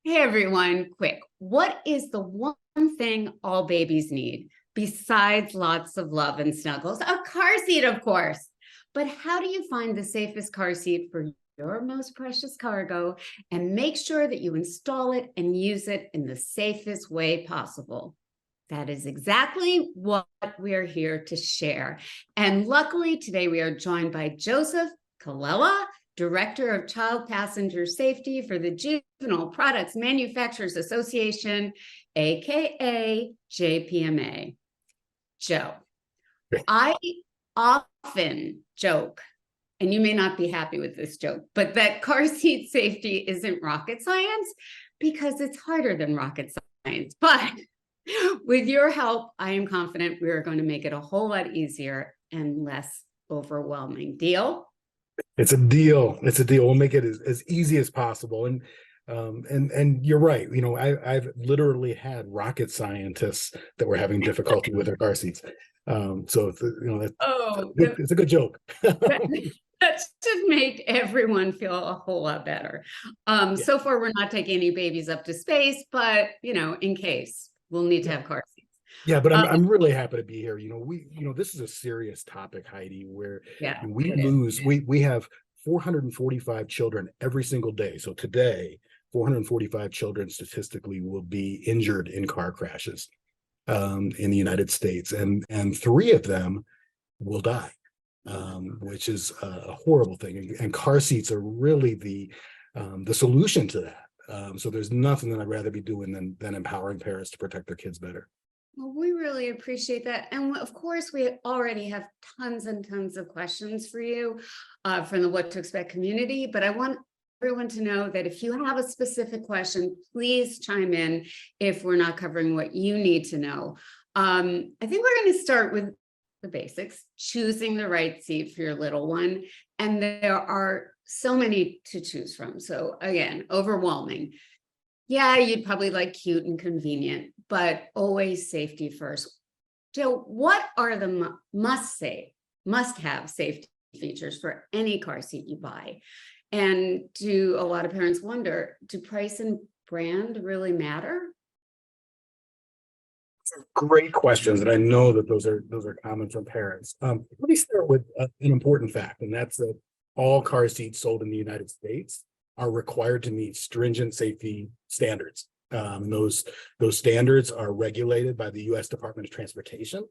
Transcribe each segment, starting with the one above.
Hey everyone, quick. What is the one thing all babies need besides lots of love and snuggles? A car seat, of course. But how do you find the safest car seat for your most precious cargo and make sure that you install it and use it in the safest way possible? That is exactly what we're here to share. And luckily, today we are joined by Joseph Colella, Director of Child Passenger Safety for the Juvenile Products Manufacturers Association, aka JPMA. Joe, I often joke, and you may not be happy with this joke, but that car seat safety isn't rocket science because it's harder than rocket science. But with your help, I am confident we are going to make it a whole lot easier and less overwhelming. Deal? It's a deal. It's a deal. We'll make it as easy as possible. And you're right. I've literally had rocket scientists that were having difficulty with their car seats. So Oh, it's a good joke. that should make everyone feel a whole lot better. Yeah. So far, we're not taking any babies up to space, but in case we'll need to have car seats. Yeah, but I'm really happy to be here. This is a serious topic, Heidi, where Yeah, we have 445 children every single day. So today, 445 children statistically will be injured in car crashes in the United States, and three of them will die, which is a horrible thing. And car seats are really the solution to that. So there's nothing that I'd rather be doing than empowering parents to protect their kids better. Well, we really appreciate that. And of course, we already have tons and tons of questions for you from the What to Expect community. But I want everyone to know that if you have a specific question, please chime in if we're not covering what you need to know. I think we're going to start with the basics, choosing the right seat for your little one. And there are so many to choose from. So again, overwhelming. Yeah, you'd probably like cute and convenient, but always safety first. Joe, what are the must-have safety features for any car seat you buy? And do a lot of parents wonder, do price and brand really matter? Great questions, and I know that those are common from parents. Let me start with an important fact, and that's that all car seats sold in the United States are required to meet stringent safety standards. And those standards are regulated by the U.S. Department of Transportation.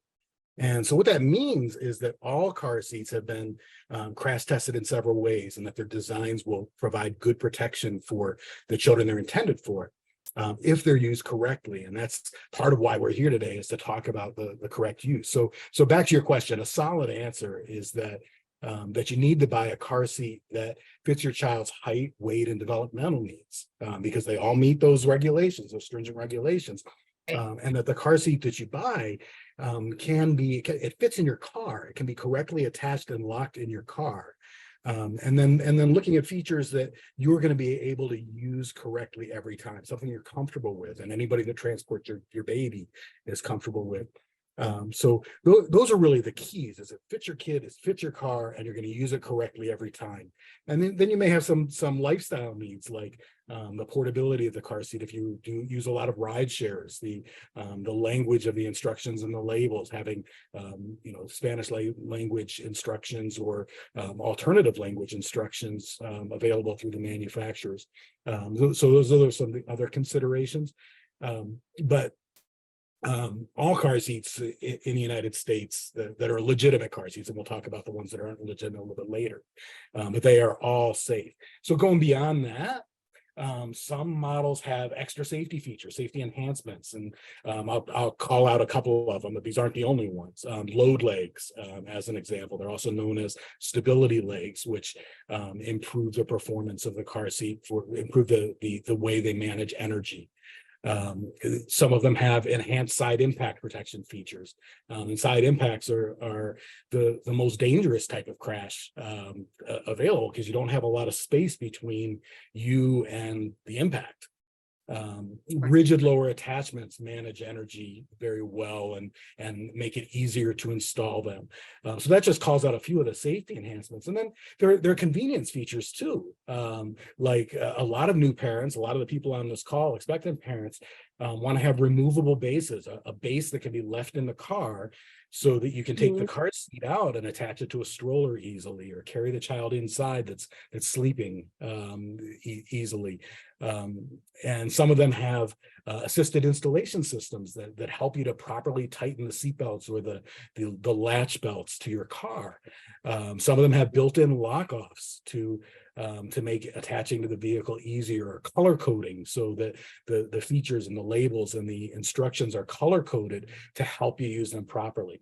And so what that means is that all car seats have been crash tested in several ways, and that their designs will provide good protection for the children they're intended for if they're used correctly. And that's part of why we're here today, is to talk about the correct use. So back to your question, a solid answer is that that you need to buy a car seat that fits your child's height, weight, and developmental needs, because they all meet those regulations, those stringent regulations. And that the car seat that you buy it fits in your car. It can be correctly attached and locked in your car. And then looking at features that you're going to be able to use correctly every time, something you're comfortable with, and anybody that transports your baby is comfortable with. So those are really the keys: is it fits your kid, it fits your car, and you're going to use it correctly every time. And then you may have some lifestyle needs, like the portability of the car seat. If you do use a lot of ride shares, the language of the instructions and the labels, having Spanish language instructions or alternative language instructions available through the manufacturers. So those are some of the other considerations. But all car seats in the United States that are legitimate car seats, and we'll talk about the ones that aren't legitimate a little bit later, but they are all safe. So going beyond that, some models have extra safety features, safety enhancements, and I'll call out a couple of them, but these aren't the only ones. Load legs, as an example. They're also known as stability legs, which improve the performance of the car seat, improve the way they manage energy. Some of them have enhanced side impact protection features, and side impacts are the most dangerous type of crash available, because you don't have a lot of space between you and the impact. Rigid lower attachments manage energy very well and make it easier to install them. So that just calls out a few of the safety enhancements. And then there are convenience features too. Like a lot of new parents, a lot of the people on this call, expectant parents, want to have removable bases, a base that can be left in the car so that you can take the car seat out and attach it to a stroller easily, or carry the child inside that's sleeping easily. And some of them have assisted installation systems that help you to properly tighten the seat belts or the latch belts to your car. Some of them have built-in lock-offs to make attaching to the vehicle easier, or color coding so that the features and the labels and the instructions are color coded to help you use them properly.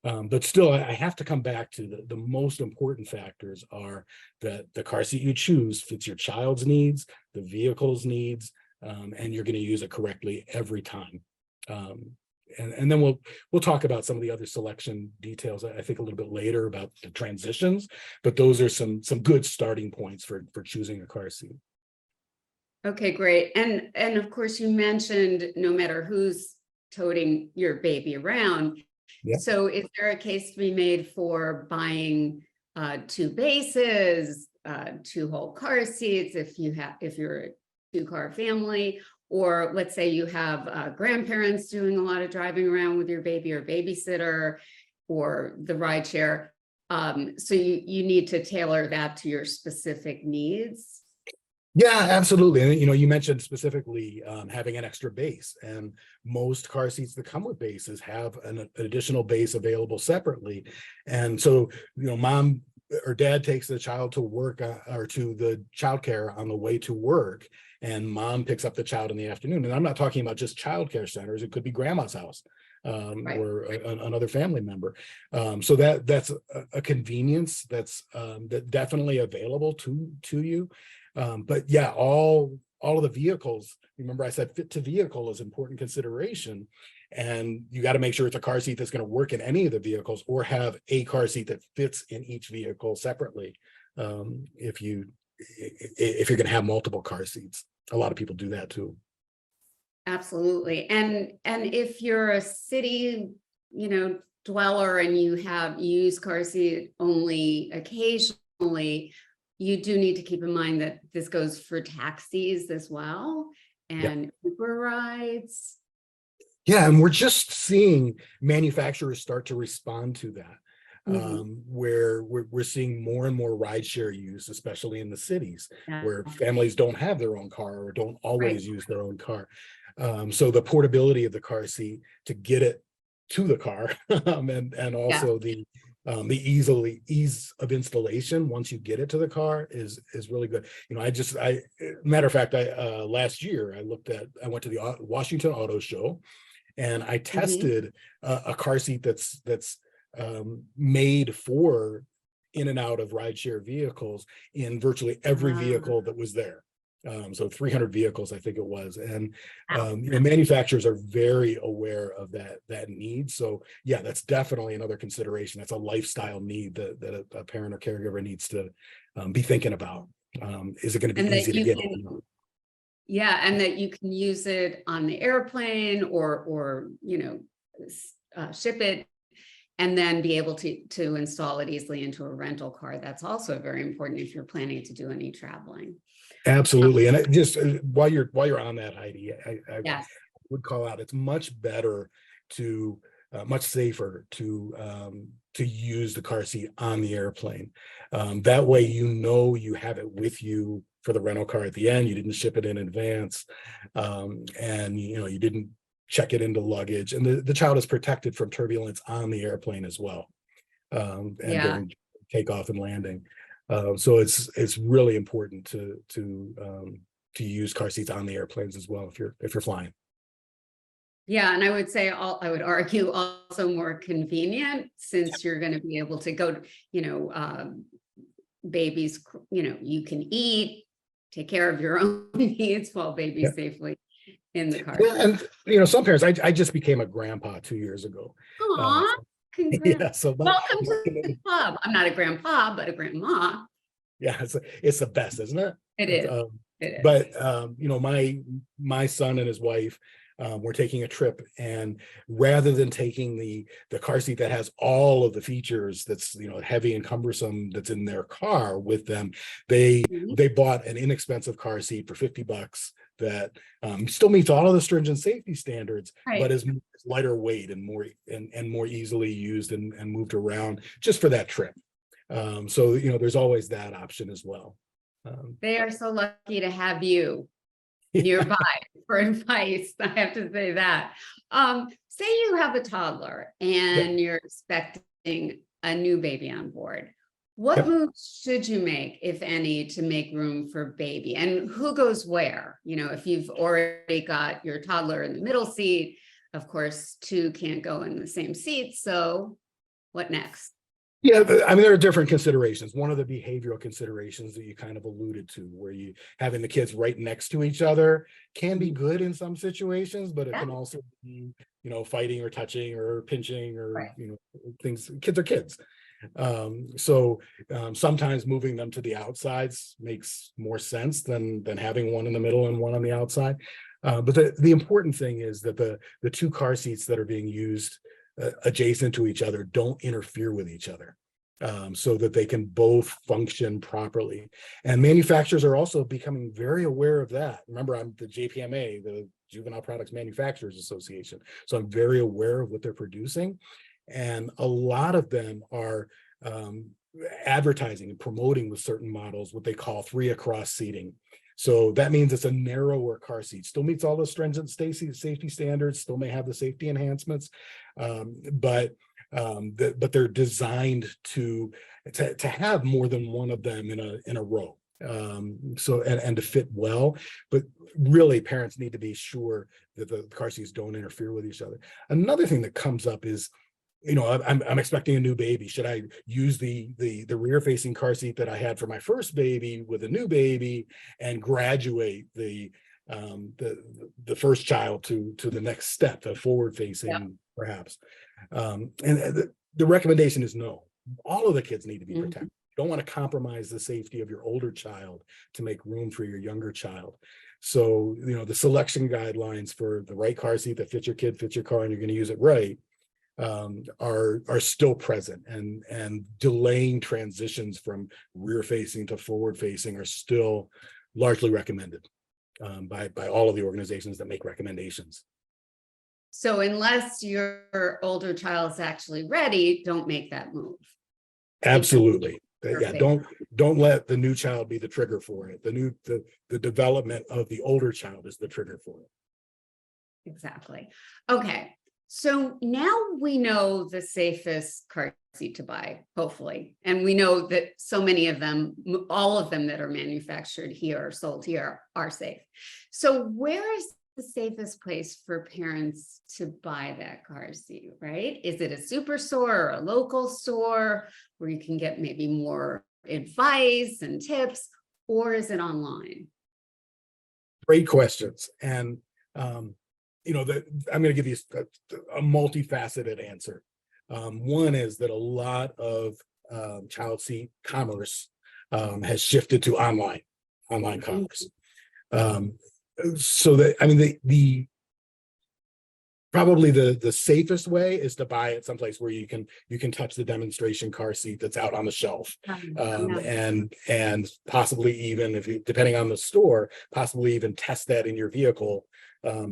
But still, I have to come back to the most important factors are that the car seat you choose fits your child's needs, the vehicle's needs, and you're going to use it correctly every time. And then we'll talk about some of the other selection details, I think, a little bit later about the transitions, but those are some good starting points for choosing a car seat. Okay, great. And of course, you mentioned no matter who's toting your baby around. Yeah. So is there a case to be made for buying two bases, two whole car seats if you're a two-car family? Or let's say you have grandparents doing a lot of driving around with your baby, or babysitter, or the ride share. So you need to tailor that to your specific needs. Yeah, absolutely. And you mentioned specifically having an extra base, and most car seats that come with bases have an additional base available separately. And so, mom or dad takes the child to work or to the childcare on the way to work, and mom picks up the child in the afternoon. And I'm not talking about just childcare centers. It could be grandma's house Right. or another family member. So that's a convenience that's definitely available to you. But yeah, all of the vehicles, remember I said fit to vehicle is important consideration. And you got to make sure it's a car seat that's going to work in any of the vehicles, or have a car seat that fits in each vehicle separately. If you're going to have multiple car seats, a lot of people do that too. Absolutely. And if you're a city, dweller, and you use car seat only occasionally, you do need to keep in mind that this goes for taxis as well, and Uber rides. Yeah, and we're just seeing manufacturers start to respond to that, where we're seeing more and more rideshare use, especially in the cities, where families don't have their own car or don't always use their own car. So the portability of the car seat to get it to the car, and also the ease of installation once you get it to the car is really good. Matter of fact, last year I went to the Washington Auto Show, and I tested a car seat that's made for in and out of rideshare vehicles in virtually every vehicle that was there. So 300 vehicles, I think it was. And manufacturers are very aware of that need. So yeah, that's definitely another consideration. That's a lifestyle need that a parent or caregiver needs to be thinking about. Is it going to be easy to get? Yeah, and that you can use it on the airplane or ship it, and then be able to install it easily into a rental car. That's also very important if you're planning to do any traveling. Absolutely. And just while you're on that, Heidi, I would call out, it's much better to much safer to use the car seat on the airplane. That way, you have it with you for the rental car at the end. You didn't ship it in advance, and you didn't check it into luggage, and the child is protected from turbulence on the airplane as well, and during takeoff and landing. So it's really important to use car seats on the airplanes as well if you're flying. Yeah, and I would argue also more convenient, since you're going to be able to go to, babies, you can eat, take care of your own needs while baby's safely in the car. Yeah, and some parents, I just became a grandpa 2 years ago. Aw, congrats. Yeah, so welcome to the club. I'm not a grandpa, but a grandma. Yeah, it's the best, isn't it? It is. It is. But my son and his wife were taking a trip, and rather than taking the car seat that has all of the features that's heavy and cumbersome that's in their car with them, they bought an inexpensive car seat for $50 that still meets all of the stringent safety standards, Right. but is lighter weight and more easily used and moved around just for that trip. So there's always that option as well. They are so lucky to have you nearby for advice. I have to say that. Say you have a toddler and you're expecting a new baby on board. What moves should you make, if any, to make room for baby? And who goes where? If you've already got your toddler in the middle seat, of course, two can't go in the same seat. So what next? Yeah, I mean, there are different considerations. One of the behavioral considerations that you kind of alluded to, where you having the kids right next to each other can be good in some situations, but it can also be, fighting or touching or pinching or, things. Kids are kids. Sometimes moving them to the outsides makes more sense than having one in the middle and one on the outside. But the important thing is that the two car seats that are being used adjacent to each other don't interfere with each other, so that they can both function properly. And manufacturers are also becoming very aware of that. Remember, I'm the JPMA, the Juvenile Products Manufacturers Association, so I'm very aware of what they're producing. And a lot of them are advertising and promoting with certain models what they call 3 across seating. So that means it's a narrower car seat, still meets all the stringent safety standards, still may have the safety enhancements, but they're designed to have more than one of them in a row. And to fit well, but really parents need to be sure that the car seats don't interfere with each other. Another thing that comes up is, I'm expecting a new baby. Should I use the rear facing car seat that I had for my first baby with a new baby and graduate the first child to the next step, a forward facing perhaps? And the recommendation is no. All of the kids need to be protected. You don't want to compromise the safety of your older child to make room for your younger child. So, the selection guidelines for the right car seat that fits your kid, fits your car, and you're going to use it right, are still present, and delaying transitions from rear facing to forward facing are still largely recommended by all of the organizations that make recommendations. So unless your older child's actually ready, don't make that move. Absolutely. Yeah, don't let the new child be the trigger for it. The development of the older child is the trigger for it. Exactly. Okay. So now we know the safest car seat to buy, hopefully. And we know that so many of them, all of them that are manufactured here or sold here are safe. So where is the safest place for parents to buy that car seat, right? Is it a super store or a local store where you can get maybe more advice and tips, or is it online? Great questions. And I'm going to give you a multifaceted answer. One is that a lot of child seat commerce has shifted to online commerce. So that, I mean, probably the safest way is to buy it someplace where you can touch the demonstration car seat that's out on the shelf, and possibly even, depending on the store, possibly even test that in your vehicle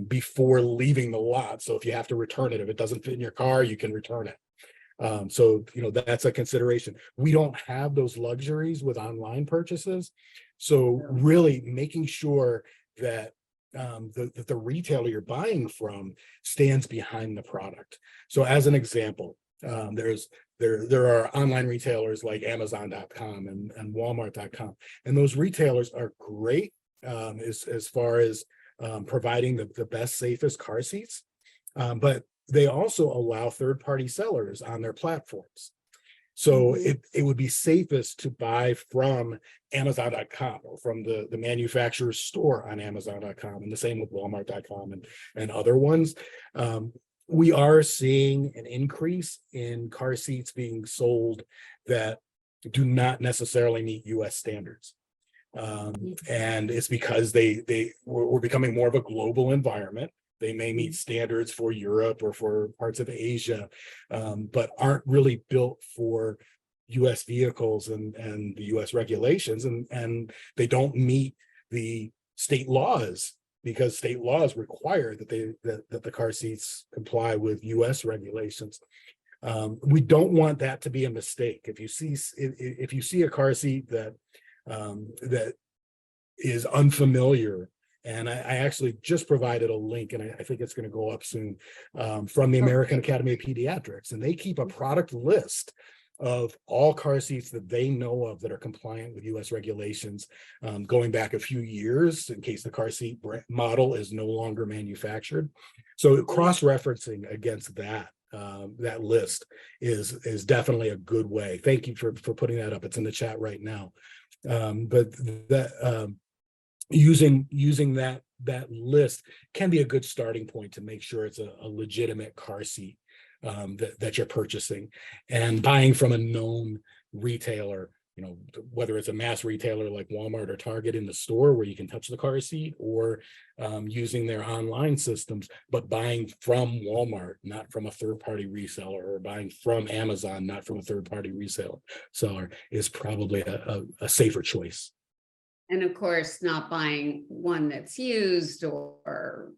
before leaving the lot. So if you have to return it, if it doesn't fit in your car, you can return it. So that's a consideration. We don't have those luxuries with online purchases, so really making sure that the retailer you're buying from stands behind the product. So as an example, there are online retailers like Amazon.com and Walmart.com, and those retailers are great as far as providing the best, safest car seats, but they also allow third-party sellers on their platforms. So it would be safest to buy from Amazon.com or from the manufacturer's store on Amazon.com, and the same with Walmart.com and other ones. We are seeing an increase in car seats being sold that do not necessarily meet US standards. And it's because we're becoming more of a global environment. They may meet standards for Europe or for parts of Asia, but aren't really built for US vehicles and the US regulations, and they don't meet the state laws, because state laws require that the car seats comply with US regulations. We don't want that to be a mistake. If you see a car seat that is unfamiliar, and I actually just provided a link, and I think it's going to go up soon, from the American Academy of Pediatrics, and they keep a product list of all car seats that they know of that are compliant with US regulations, going back a few years in case the car seat model is no longer manufactured. So cross-referencing against that list is definitely a good way. Thank you for putting that up. It's in the chat right now. But that using that list can be a good starting point to make sure it's a legitimate car seat that you're purchasing, and buying from a known retailer, whether it's a mass retailer like Walmart or Target in the store where you can touch the car seat, or using their online systems, but buying from Walmart, not from a third-party reseller, or buying from Amazon, not from a third-party seller, is probably a safer choice. And of course, not buying one that's used or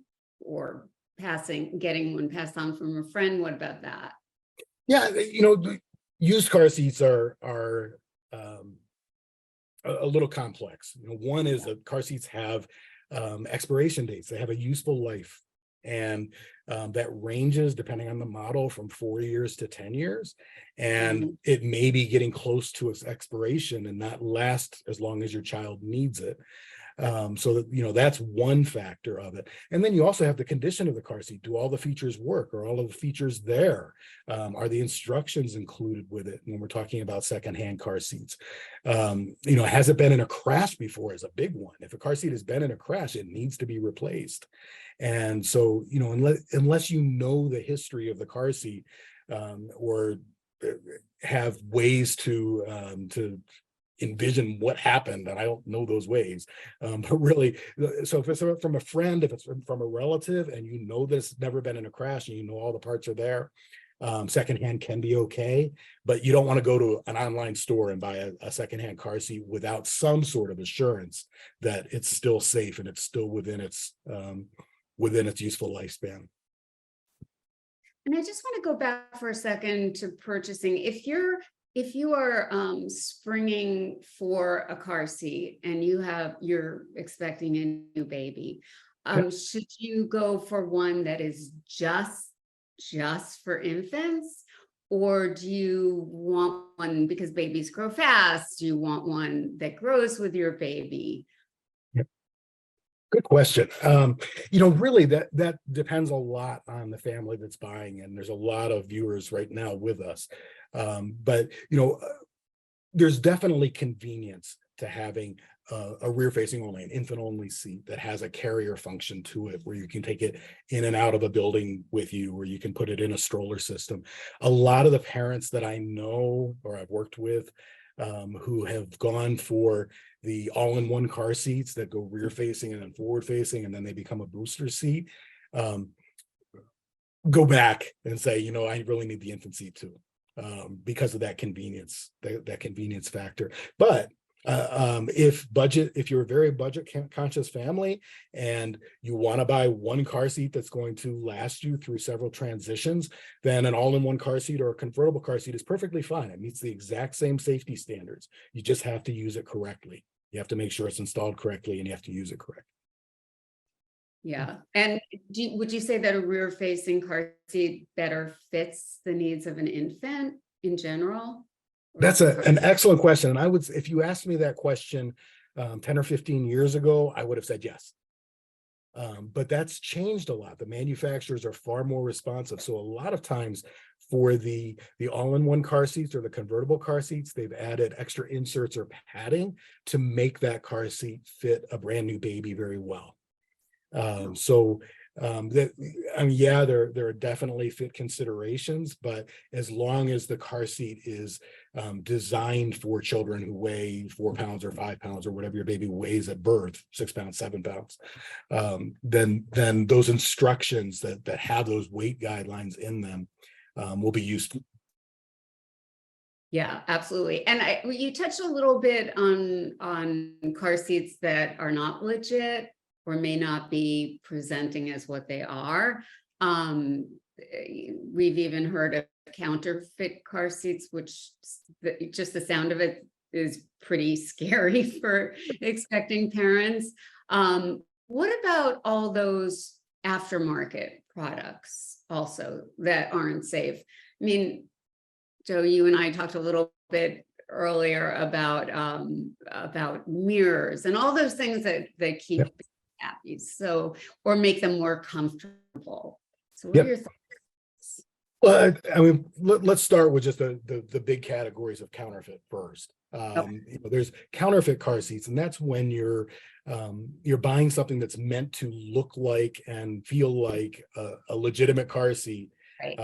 getting one passed on from a friend. What about that? Yeah, used car seats are a little complex. One is that car seats have expiration dates. They have a useful life, and that ranges depending on the model from 4 years to 10 years, and it may be getting close to its expiration and not last as long as your child needs it. So that, that's one factor of it. And then you also have the condition of the car seat. Do all the features work? Are all of the features there? Are the instructions included with it when we're talking about secondhand car seats? Has it been in a crash before is a big one. If a car seat has been in a crash, it needs to be replaced. And so, unless you know the history of the car seat, or have ways to envision what happened, and I don't know those ways, but really, so if it's from a friend, if it's from a relative, and that it's never been in a crash, and all the parts are there, secondhand can be okay. But you don't want to go to an online store and buy a secondhand car seat without some sort of assurance that it's still safe and it's still within its useful lifespan. And I just want to go back for a second to purchasing. If you are springing for a car seat and you're expecting a new baby, should you go for one that is just for infants, or do you want one because babies grow fast? Do you want one that grows with your baby? Good question. Really that depends a lot on the family that's buying, and there's a lot of viewers right now with us. But there's definitely convenience to having a rear-facing only, an infant-only seat that has a carrier function to it, where you can take it in and out of a building with you, or you can put it in a stroller system. A lot of the parents that I know or I've worked with, who have gone for the all-in-one car seats that go rear-facing and then forward-facing, and then they become a booster seat, go back and say, I really need the infant seat too, because of that convenience, that convenience factor. But if you're a very budget conscious family and you want to buy one car seat that's going to last you through several transitions, then an all-in-one car seat or a convertible car seat is perfectly fine. It meets the exact same safety standards. You just have to use it correctly. You have to make sure it's installed correctly, and you have to use it correctly. Yeah. And would you say that a rear-facing car seat better fits the needs of an infant in general? That's an excellent question. And if you asked me that question 10 or 15 years ago, I would have said yes. But that's changed a lot. The manufacturers are far more responsive. So a lot of times for the all-in-one car seats or the convertible car seats, they've added extra inserts or padding to make that car seat fit a brand new baby very well. So That, I mean, yeah, there are definitely fit considerations, but as long as the car seat is designed for children who weigh 4 pounds or 5 pounds or whatever your baby weighs at birth, 6 pounds, 7 pounds, then those instructions that have those weight guidelines in them will be useful. Yeah, absolutely. And you touched a little bit on car seats that are not legit or may not be presenting as what they are. We've even heard of counterfeit car seats, which just the sound of it is pretty scary for expecting parents. What about all those aftermarket products also that aren't safe? I mean, Joe, you and I talked a little bit earlier about mirrors and all those things that keep Yep. happy, so, or make them more comfortable. So what Yep. are your thoughts? Well, I mean, let's start with just the big categories of counterfeit first. There's counterfeit car seats, and that's when you're buying something that's meant to look like and feel like a legitimate car seat. Right.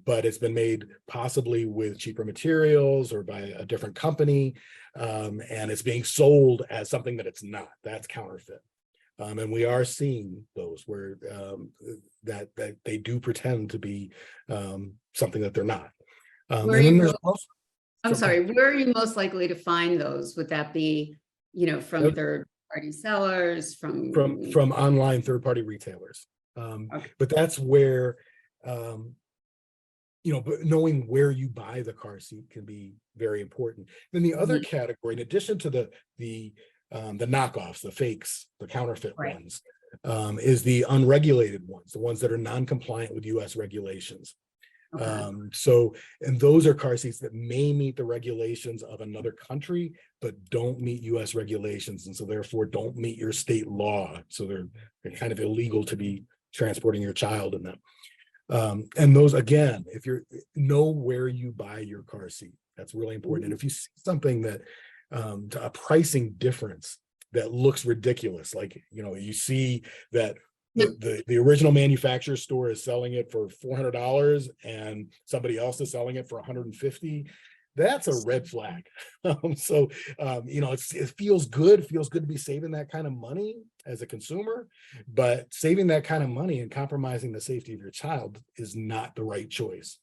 But it's been made possibly with cheaper materials or by a different company, and it's being sold as something that it's not. That's counterfeit. And we are seeing those where that they do pretend to be something that they're not. And then there's also, I'm sorry, where are you most likely to find those? Would that be, from third-party sellers, from online third-party retailers? Okay. But that's where but knowing where you buy the car seat can be very important. Then the other category, in addition to the knockoffs, the fakes, the counterfeit ones, is the unregulated ones, the ones that are non-compliant with U.S. regulations. Okay. And those are car seats that may meet the regulations of another country, but don't meet U.S. regulations, and so therefore don't meet your state law. So they're kind of illegal to be transporting your child in them. And those, again, if you know where you buy your car seat, that's really important. And if you see something that a pricing difference that looks ridiculous, like you see that the original manufacturer store is selling it for $400 and somebody else is selling it for $150, that's a red flag. It feels good. It feels good to be saving that kind of money as a consumer, but saving that kind of money and compromising the safety of your child is not the right choice.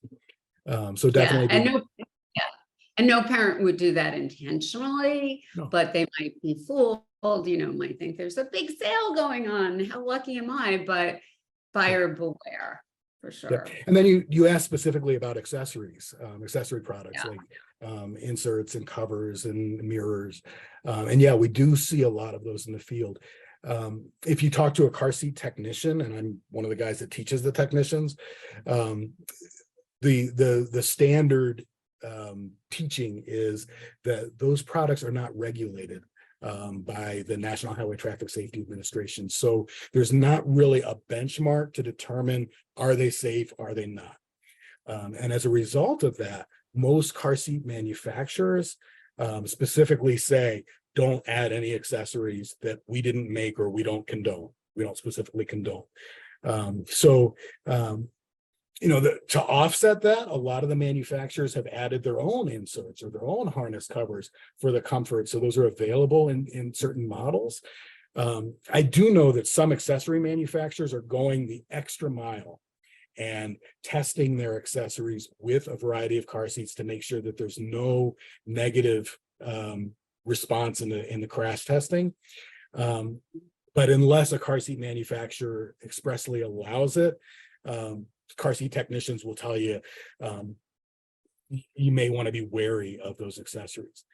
So definitely. And no parent would do that intentionally, but they might be fooled, might think there's a big sale going on. How lucky am I? But buyer beware. For sure. Yeah. And then you asked specifically about accessories, accessory products like inserts and covers and mirrors. And yeah, we do see a lot of those in the field. If you talk to a car seat technician, and I'm one of the guys that teaches the technicians, the standard teaching is that those products are not regulated by the National Highway Traffic Safety Administration. So there's not really a benchmark to determine, are they safe, are they not? And as a result of that, most car seat manufacturers specifically say, don't add any accessories that we didn't make or we don't condone. We don't specifically condone. To offset that, a lot of the manufacturers have added their own inserts or their own harness covers for the comfort. So those are available in certain models. I do know that some accessory manufacturers are going the extra mile and testing their accessories with a variety of car seats to make sure that there's no negative response in the crash testing. But unless a car seat manufacturer expressly allows it, car seat technicians will tell you you may want to be wary of those accessories.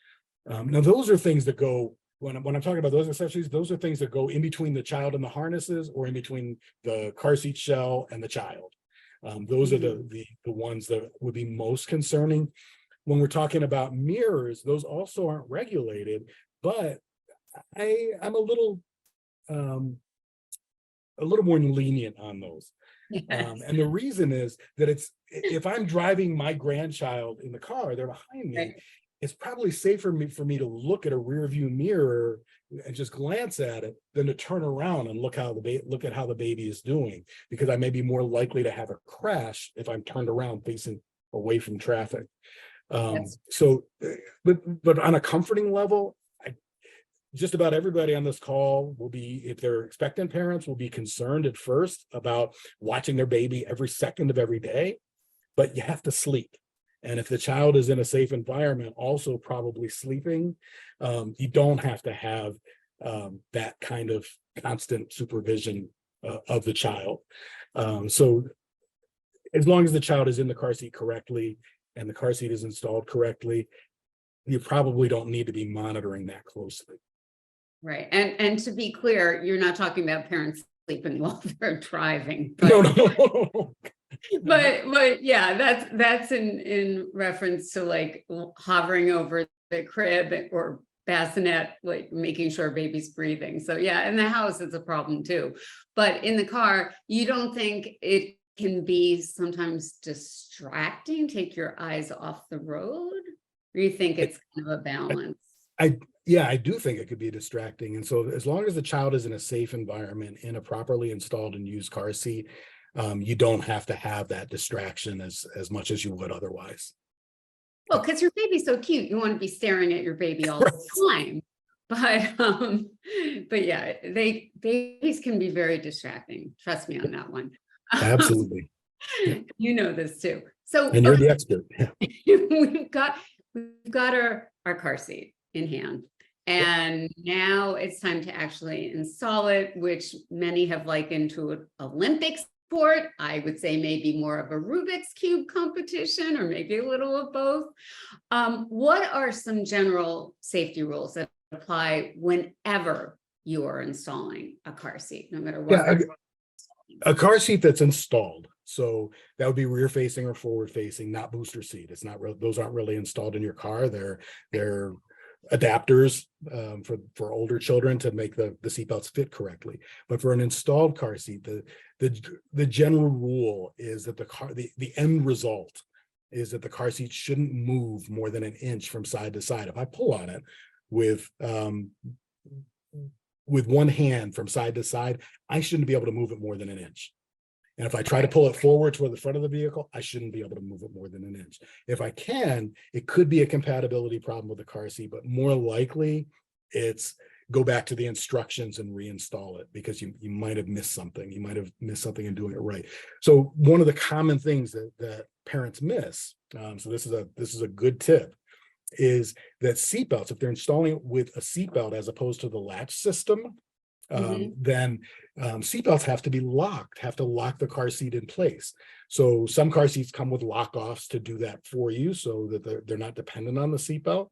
Now, those are things that go, when I'm talking about those accessories, those are things that go in between the child and the harnesses or in between the car seat shell and the child. Those are the ones that would be most concerning. When we're talking about mirrors, those also aren't regulated, but I'm a little more lenient on those. And the reason is that if I'm driving my grandchild in the car, they're behind me, it's probably safer for me to look at a rear view mirror and just glance at it than to turn around and look at how the baby is doing, because I may be more likely to have a crash if I'm turned around facing away from traffic. So, but on a comforting level, just about everybody on this call will be, if they're expectant parents, will be concerned at first about watching their baby every second of every day, but you have to sleep. And if the child is in a safe environment, also probably sleeping, you don't have to have that kind of constant supervision of the child. So as long as the child is in the car seat correctly and the car seat is installed correctly, you probably don't need to be monitoring that closely. Right. And to be clear, you're not talking about parents sleeping while they're driving. But, No. but yeah, that's in reference to like hovering over the crib or bassinet, like making sure baby's breathing. So yeah, in the house, it's a problem too. But in the car, you don't think it can be sometimes distracting, take your eyes off the road? Or you think it's kind of a balance? Yeah, I do think it could be distracting. And so as long as the child is in a safe environment, in a properly installed and used car seat, you don't have to have that distraction as much as you would otherwise. Well, because your baby's so cute, you want to be staring at your baby all the time. But yeah, babies can be very distracting. Trust me on that one. Absolutely. You know this too. So and you're the expert. we've got our car seat in hand. And now it's time to actually install it, which many have likened to an Olympic sport. I would say maybe more of a Rubik's Cube competition, or maybe a little of both. What are some general safety rules that apply whenever you are installing a car seat, no matter what? Yeah, a car seat that's installed. So that would be rear facing or forward facing, not booster seat. It's not those aren't really installed in your car. They're adapters for older children to make the seatbelts fit correctly. But for an installed car seat, the general rule is that the end result is that the car seat shouldn't move more than an inch from side to side. If I pull on it with one hand from side to side, I shouldn't be able to move it more than an inch. And if I try to pull it forward toward the front of the vehicle, I shouldn't be able to move it more than an inch. If I can, it could be a compatibility problem with the car seat, but more likely it's go back to the instructions and reinstall it, because you might have missed something. You might have missed something in doing it right. So one of the common things that parents miss, so this is a good tip, is that seatbelts, if they're installing it with a seatbelt as opposed to the latch system, then seatbelts have to lock the car seat in place. So some car seats come with lock-offs to do that for you, so that they're not dependent on the seatbelt.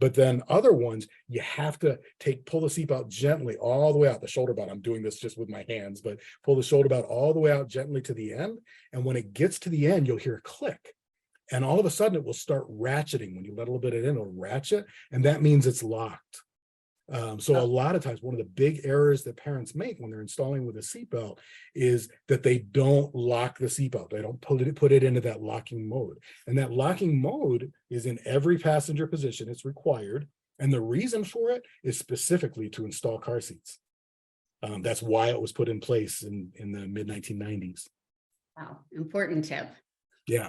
But then other ones, you have to pull the seatbelt gently all the way out, the shoulder belt. I'm doing this just with my hands, but pull the shoulder belt all the way out gently to the end. And when it gets to the end, you'll hear a click. And all of a sudden it will start ratcheting. When you let a little bit of it in, it'll ratchet, and that means it's locked. So a lot of times, one of the big errors that parents make when they're installing with a seatbelt is that they don't lock the seatbelt. They don't put it into that locking mode. And that locking mode is in every passenger position. It's required. And the reason for it is specifically to install car seats. That's why it was put in place in the mid-1990s. Wow, important tip. Yeah.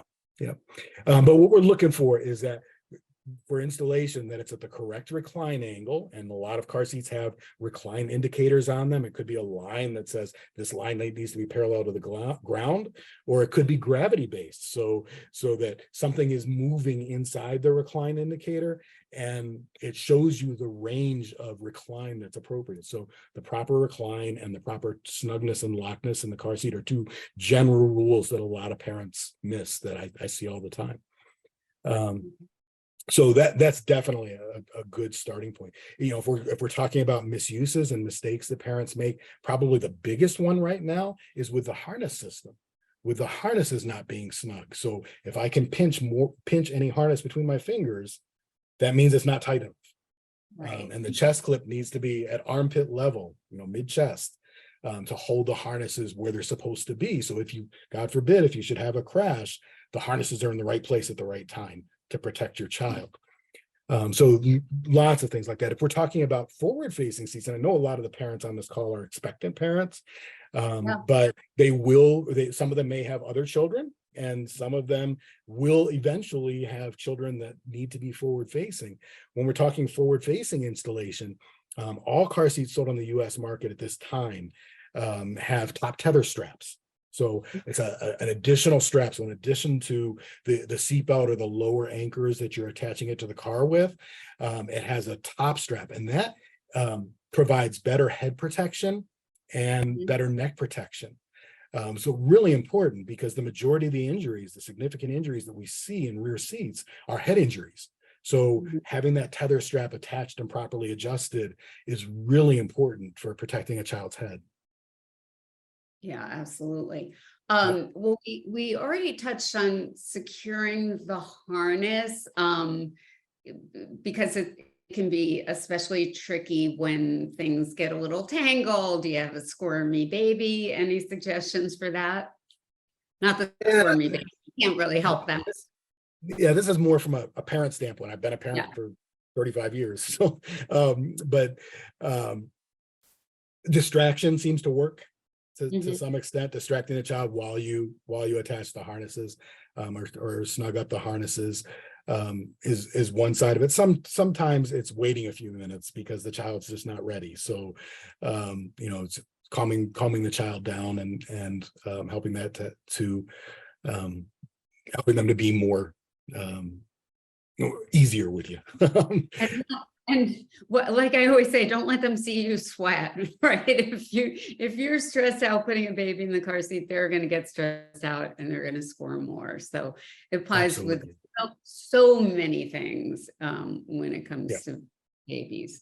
But what we're looking for is that for installation, that it's at the correct recline angle, and a lot of car seats have recline indicators on them. It could be a line that says this line needs to be parallel to the ground, or it could be gravity based, so that something is moving inside the recline indicator and it shows you the range of recline that's appropriate. So the proper recline and the proper snugness and lockness in the car seat are two general rules that a lot of parents miss, that I see all the time. So that's definitely a good starting point. If we're talking about misuses and mistakes that parents make, probably the biggest one right now is with the harness system, with the harnesses not being snug. So if I can pinch any harness between my fingers, that means it's not tight enough. Right. And the chest clip needs to be at armpit level, mid-chest, to hold the harnesses where they're supposed to be. So if you, God forbid, if you should have a crash, the harnesses are in the right place at the right time to protect your child. So lots of things like that. If we're talking about forward-facing seats, and I know a lot of the parents on this call are expectant parents, Yeah. but some of them may have other children, and some of them will eventually have children that need to be forward-facing. When we're talking forward-facing installation, all car seats sold on the US market at this time have top tether straps. So it's an additional strap. So in addition to the seatbelt or the lower anchors that you're attaching it to the car with, it has a top strap, and that provides better head protection and better neck protection. So really important, because the majority of the injuries, the significant injuries that we see in rear seats, are head injuries. So having that tether strap attached and properly adjusted is really important for protecting a child's head. Yeah, absolutely. Yep. Well, we already touched on securing the harness, because it can be especially tricky when things get a little tangled. Do you have a squirmy baby? Any suggestions for that? Not the squirmy baby, you can't really help them. Yeah, this is more from a parent standpoint. I've been a parent Yeah. for 35 years. So, but distraction seems to work to some extent, distracting the child while you attach the harnesses, or snug up the harnesses, is one side of it. Sometimes it's waiting a few minutes because the child's just not ready. So, it's calming the child down and helping that to helping them to be more easier with you. And what, like I always say, don't let them see you sweat, right? If you're stressed out putting a baby in the car seat, they're going to get stressed out and they're going to squirm more. So it applies with Absolutely. so many things when it comes Yeah. to babies.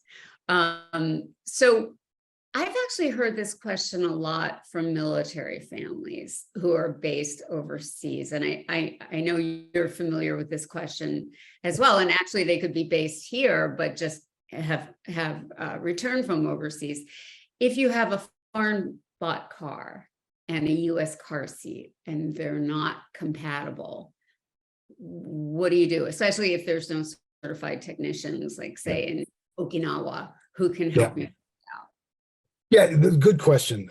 So I've actually heard this question a lot from military families who are based overseas. And I know you're familiar with this question as well. And actually they could be based here, but just have returned from overseas. If you have a foreign bought car and a US car seat and they're not compatible, what do you do? Especially if there's no certified technicians, like say in Okinawa, who can help you. Yeah, good question.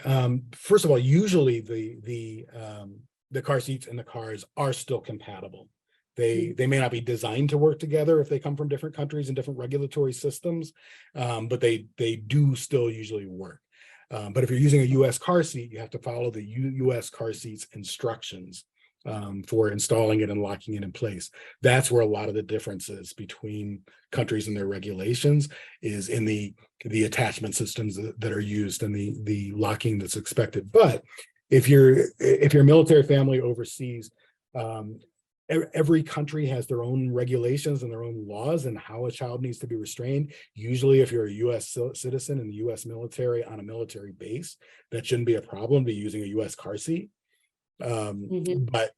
First of all, usually the car seats in the cars are still compatible. They may not be designed to work together if they come from different countries and different regulatory systems, but they do still usually work. But if you're using a US car seat, you have to follow the US car seats instructions for installing it and locking it in place. That's where a lot of the differences between countries and their regulations is in the attachment systems that are used and the locking that's expected. But if you're a military family overseas, every country has their own regulations and their own laws and how a child needs to be restrained. Usually, if you're a US citizen in the US military on a military base, that shouldn't be a problem to using a US car seat. But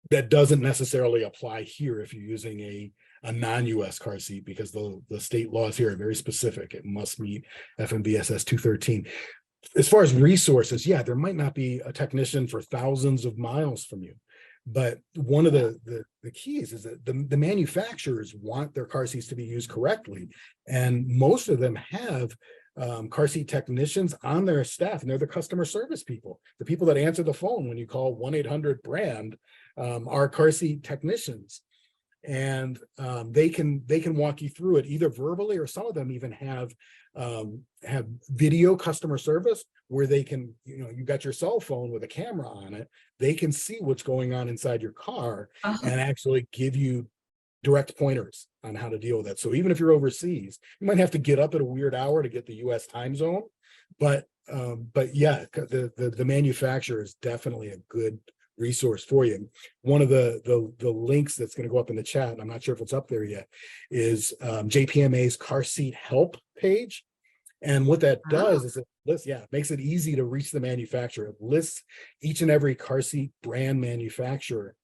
that doesn't necessarily apply here if you're using a non-US car seat, because the state laws here are very specific. It must meet FMVSS 213. As far as resources, yeah, there might not be a technician for thousands of miles from you, but one of the keys is that the manufacturers want their car seats to be used correctly, and most of them have car seat technicians on their staff, and they're the customer service people. The people that answer the phone when you call 1-800-BRAND are car seat technicians, and they can walk you through it either verbally, or some of them even have video customer service where they can, you got your cell phone with a camera on it, they can see what's going on inside your car and actually give you direct pointers on how to deal with that. So even if you're overseas, you might have to get up at a weird hour to get the US time zone, but yeah, the manufacturer is definitely a good resource for you. One of the links that's going to go up in the chat, and I'm not sure if it's up there yet, is JPMA's car seat help page. And what that does is it makes it easy to reach the manufacturer. It lists each and every car seat brand manufacturer,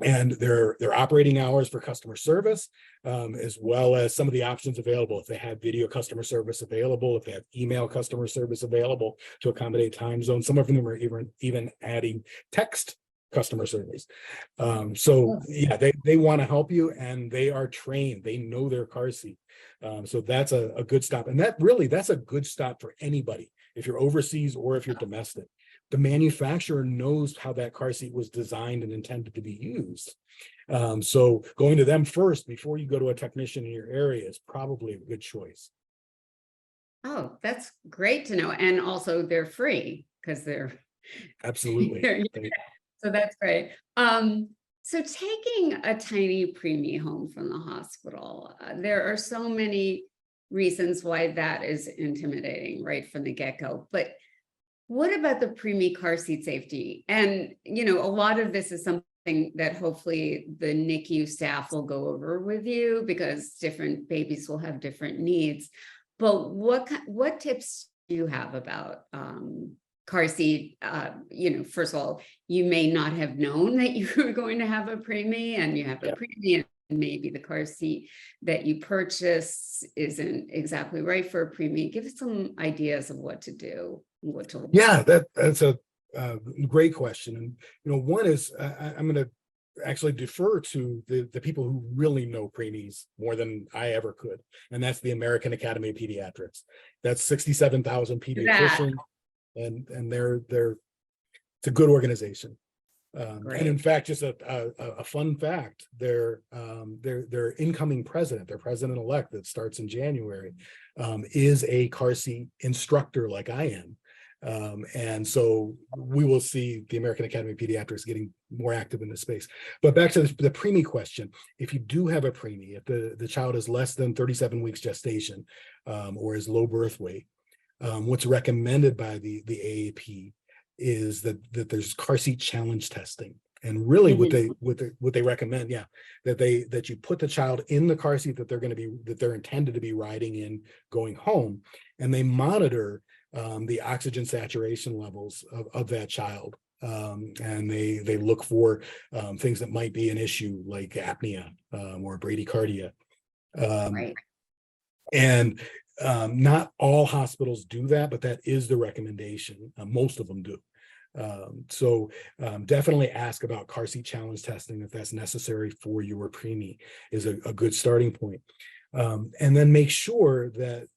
and their operating hours for customer service, as well as some of the options available. If they have video customer service available, if they have email customer service available to accommodate time zones. Some of them are even adding text customer service. So yeah, they want to help you, and they are trained. They know their car seat. So that's a good stop. And that's a good stop for anybody, if you're overseas or if you're domestic. The manufacturer knows how that car seat was designed and intended to be used. So going to them first before you go to a technician in your area is probably a good choice. Oh, that's great to know. And also they're free because they're Absolutely. so that's great. So taking a tiny preemie home from the hospital, there are so many reasons why that is intimidating right from the get-go. But what about the preemie car seat safety? And, a lot of this is something that hopefully the NICU staff will go over with you, because different babies will have different needs. But what tips do you have about car seat? First of all, you may not have known that you were going to have a preemie, and you have a preemie, and maybe the car seat that you purchase isn't exactly right for a preemie. Give us some ideas of what to do, what to look for. Yeah, that's a great question. And one is I'm going to actually defer to the people who really know preemies more than I ever could, and that's the American Academy of Pediatrics. That's 67,000 pediatricians, and they're it's a good organization. And in fact, just a fun fact, their incoming president, their president-elect that starts in January, is a car seat instructor like I am. And so we will see the American Academy of Pediatrics getting more active in this space. But back to the preemie question, if you do have a preemie, if the child is less than 37 weeks gestation, or is low birth weight, what's recommended by the AAP is that there's car seat challenge testing. And really what they recommend, that you put the child in the car seat that they're intended to be riding in going home, and they monitor the oxygen saturation levels of that child. And they look for things that might be an issue, like apnea or bradycardia. And not all hospitals do that, but that is the recommendation. Most of them do. So definitely ask about car seat challenge testing if that's necessary for your preemie, is a good starting point. And then make sure that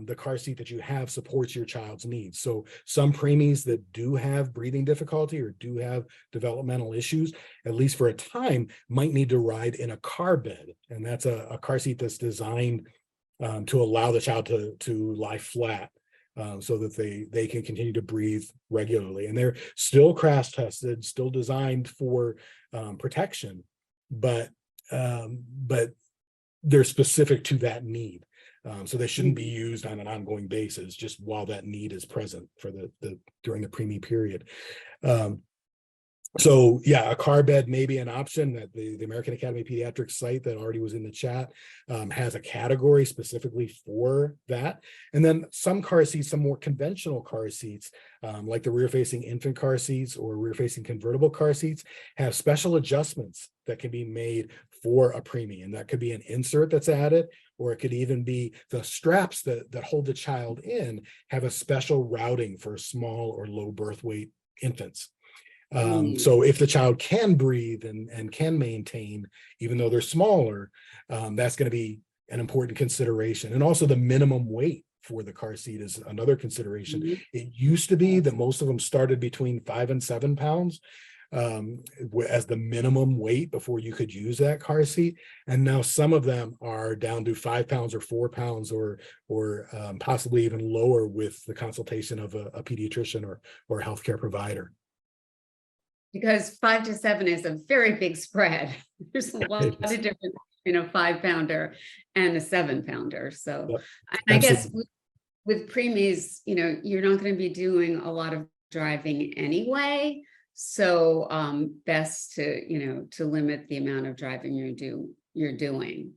the car seat that you have supports your child's needs. So some preemies that do have breathing difficulty or do have developmental issues, at least for a time, might need to ride in a car bed. And that's a car seat that's designed to allow the child to lie flat, so that they can continue to breathe regularly. And they're still crash tested, still designed for protection, but they're specific to that need. So they shouldn't be used on an ongoing basis, just while that need is present for during the preemie period. So yeah, a car bed may be an option. That the American Academy of Pediatrics site that already was in the chat has a category specifically for that. And then some car seats, some more conventional car seats, like the rear-facing infant car seats or rear-facing convertible car seats, have special adjustments that can be made for a preemie. And that could be an insert that's added, or it could even be the straps that hold the child in have a special routing for small or low birth weight infants. So if the child can breathe and can maintain, even though they're smaller, that's going to be an important consideration. And also the minimum weight for the car seat is another consideration. It used to be that most of them started between 5 and 7 pounds as the minimum weight before you could use that car seat. And now some of them are down to 5 pounds or 4 pounds, or possibly even lower with the consultation of a pediatrician or a healthcare provider. Because 5 to 7 is a very big spread. There's a lot of difference between a 5-pounder and a 7-pounder. So I guess with preemies, you're not going to be doing a lot of driving anyway. So best to limit the amount of driving you're doing.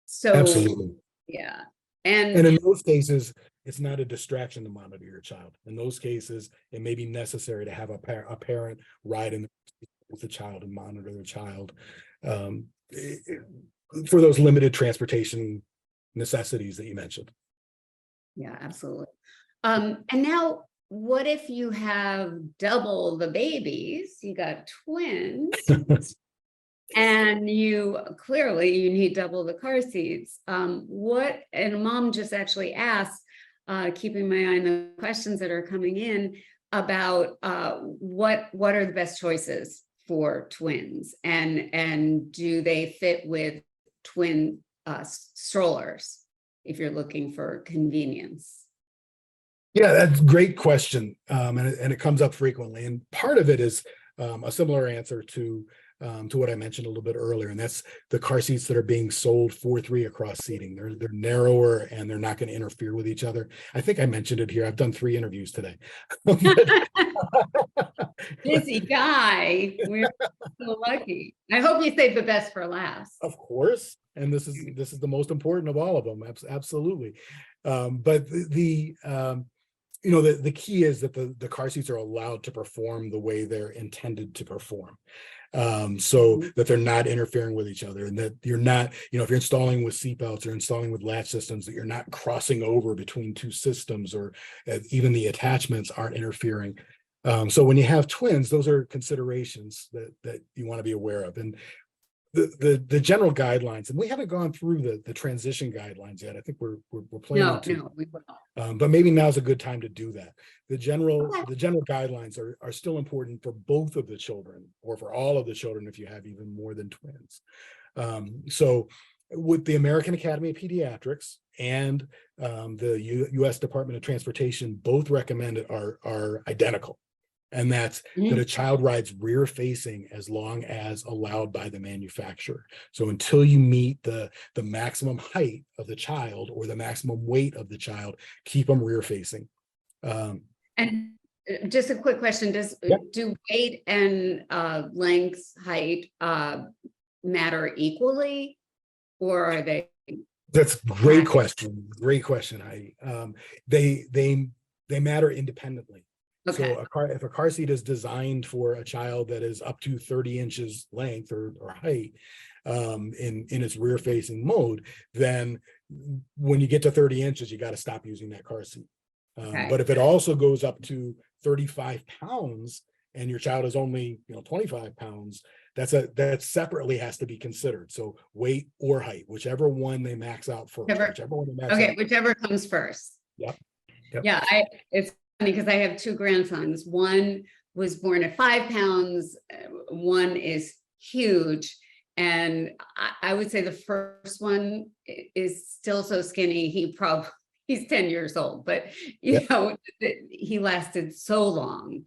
So absolutely. Yeah. And in those cases, it's not a distraction to monitor your child. In those cases, it may be necessary to have a parent ride in with the child and monitor the child for those limited transportation necessities that you mentioned. Yeah, absolutely. And now what if you have double the babies? You got twins, and you clearly you need double the car seats. What, and mom just actually asked, keeping my eye on the questions that are coming in about what are the best choices for twins, and do they fit with twin strollers if you're looking for convenience? Yeah, that's a great question. And it comes up frequently. And part of it is a similar answer to what I mentioned a little bit earlier. And that's the car seats that are being sold 4-3 across seating. They're narrower and they're not going to interfere with each other. I think I mentioned it here. I've done 3 interviews today. Busy guy. We're so lucky. I hope you saved the best for last. Of course. And this is the most important of all of them. Absolutely. But the key is that the car seats are allowed to perform the way they're intended to perform. So that they're not interfering with each other, and that you're not, if you're installing with seatbelts or installing with latch systems, that you're not crossing over between 2 systems, or even the attachments aren't interfering. So when you have twins, those are considerations that you want to be aware of. And the general guidelines, and we haven't gone through the transition guidelines yet. I think we're planning to. No, we will. But maybe now's a good time to do that. The general Okay. guidelines are still important for both of the children, or for all of the children if you have even more than twins. So with the American Academy of Pediatrics and the U.S. Department of Transportation, both recommended are identical. And that's that a child rides rear facing as long as allowed by the manufacturer. So until you meet the maximum height of the child or the maximum weight of the child, keep them rear facing. And just a quick question, do weight and length, height matter equally, or are they? That's a great question. Great question. They matter independently. Okay. So if a car seat is designed for a child that is up to 30 inches length or height in its rear facing mode, then when you get to 30 inches, you got to stop using that car seat. Okay. But if it also goes up to 35 pounds and your child is only 25 pounds, that separately has to be considered. So weight or height, whichever one they max out first. Whichever comes first. Yep. Yeah, it's funny because I have 2 grandsons. One was born at 5 pounds. One is huge. And I would say the first one is still so skinny. He's 10 years old, but he lasted so long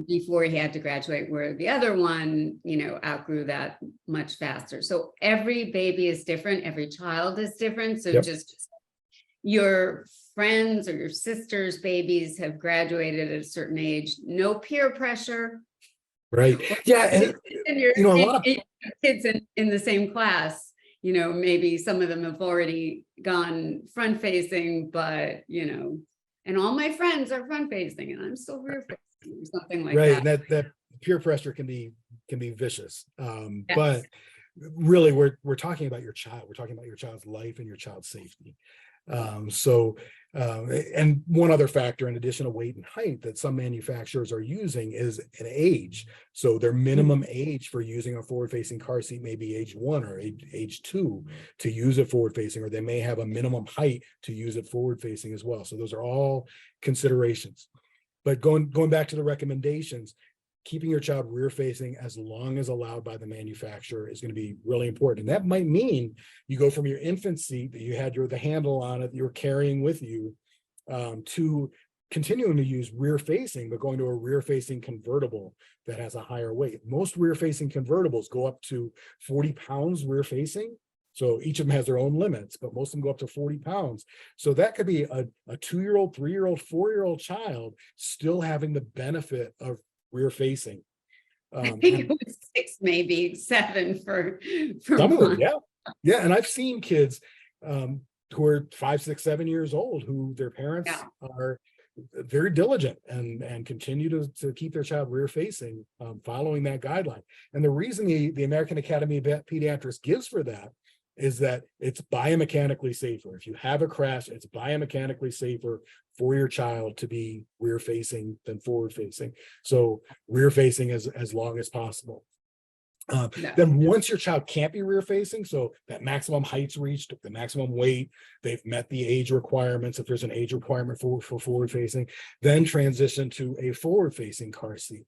before he had to graduate, where the other one, outgrew that much faster. So every baby is different. Every child is different. So just your friends or your sister's babies have graduated at a certain age, no peer pressure. Right. Yeah. And a lot of kids in the same class, maybe some of them have already gone front facing, but, and all my friends are front facing and I'm still rear facing or something like that. Right. And that peer pressure can be vicious. But really we're talking about your child. We're talking about your child's life and your child's safety. And one other factor in addition to weight and height that some manufacturers are using is an age. So their minimum age for using a forward-facing car seat may be age 1 or age 2 to use it forward-facing, or they may have a minimum height to use it forward-facing as well. So those are all considerations. But going back to the recommendations, keeping your child rear facing as long as allowed by the manufacturer is going to be really important. And that might mean you go from your infant seat that you had the handle on it, you're carrying with you, to continuing to use rear facing, but going to a rear facing convertible that has a higher weight. Most rear facing convertibles go up to 40 pounds rear facing. So each of them has their own limits, but most of them go up to 40 pounds. So that could be a 2-year-old, 3-year-old, 4-year-old child still having the benefit of rear facing. I think it was 6, maybe 7 for some of them, yeah. And I've seen kids who are 5, 6, 7 years old who their parents are very diligent and continue to keep their child rear facing, following that guideline. And the reason the American Academy of Pediatrics gives for that is that it's biomechanically safer. If you have a crash, it's biomechanically safer for your child to be rear facing than forward facing. So rear facing as long as possible. Then once your child can't be rear facing, so that maximum height's reached, the maximum weight, they've met the age requirements, if there's an age requirement for forward facing, then transition to a forward facing car seat.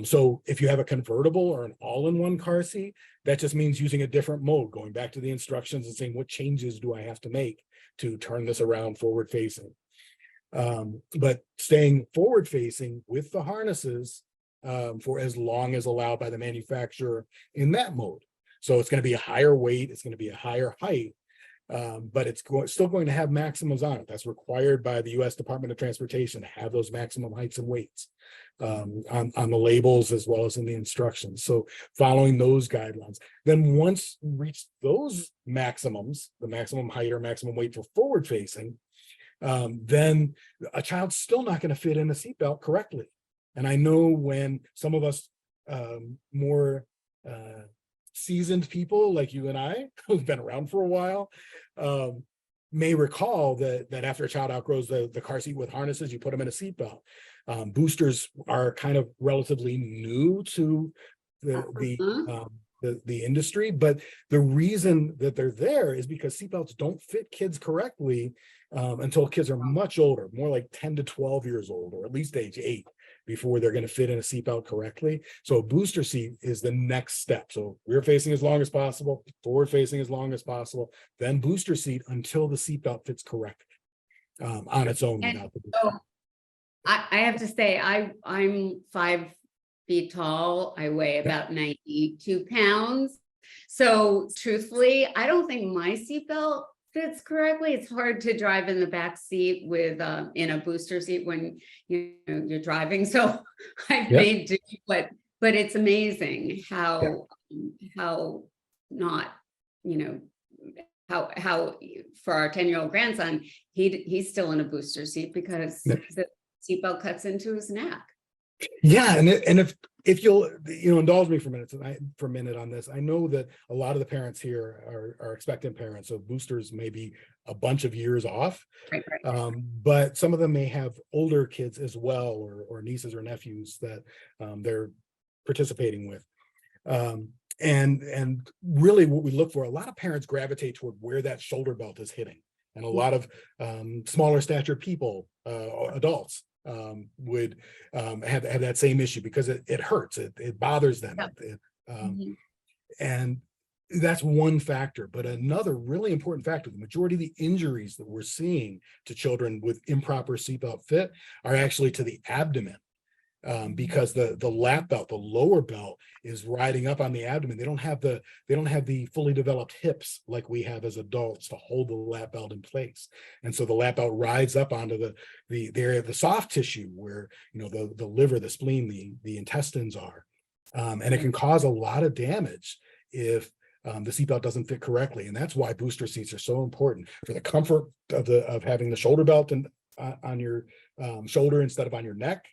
So if you have a convertible or an all-in-one car seat, that just means using a different mode, going back to the instructions and saying, what changes do I have to make to turn this around forward facing? But staying forward facing with the harnesses for as long as allowed by the manufacturer in that mode. So it's going to be a higher weight, it's going to be a higher height, but it's still going to have maximums on it. That's required by the U.S. Department of Transportation to have those maximum heights and weights on the labels as well as in the instructions. So following those guidelines. Then once you reach those maximums, the maximum height or maximum weight for forward facing, then a child's still not going to fit in a seatbelt correctly. And I know when some of us more seasoned people like you and I, who've been around for a while, may recall that after a child outgrows the car seat with harnesses, you put them in a seatbelt. Boosters are kind of relatively new to the industry, but the reason that they're there is because seatbelts don't fit kids correctly until kids are much older, more like 10 to 12 years old, or at least age 8, before they're going to fit in a seatbelt correctly. So a booster seat is the next step. So rear facing as long as possible, forward facing as long as possible, then booster seat until the seatbelt fits correctly on its own. Without the so I have to say, I'm 5 feet tall. I weigh about 92 pounds. So truthfully, I don't think my seatbelt fits correctly. It's hard to drive in the back seat with in a booster seat when you're driving. So I've made do, but it's amazing how not, how for our 10-year-old grandson, he's still in a booster seat because the seatbelt cuts into his neck. Yeah, and if you'll indulge me for a minute on this, I know that a lot of the parents here are expectant parents, so boosters may be a bunch of years off, right. But some of them may have older kids as well, or nieces or nephews that they're participating with. And really what we look for, a lot of parents gravitate toward where that shoulder belt is hitting, and a lot of smaller stature people, adults, would have that same issue because it hurts, it bothers them. And that's one factor. But another really important factor, the majority of the injuries that we're seeing to children with improper seatbelt fit are actually to the abdomen. Because the lap belt, the lower belt, is riding up on the abdomen. They don't have the fully developed hips like we have as adults to hold the lap belt in place, and so the lap belt rides up onto the area of the soft tissue where the liver, the spleen, the intestines are, and it can cause a lot of damage if the seatbelt doesn't fit correctly. And that's why booster seats are so important for the comfort of having the shoulder belt on your shoulder instead of on your neck.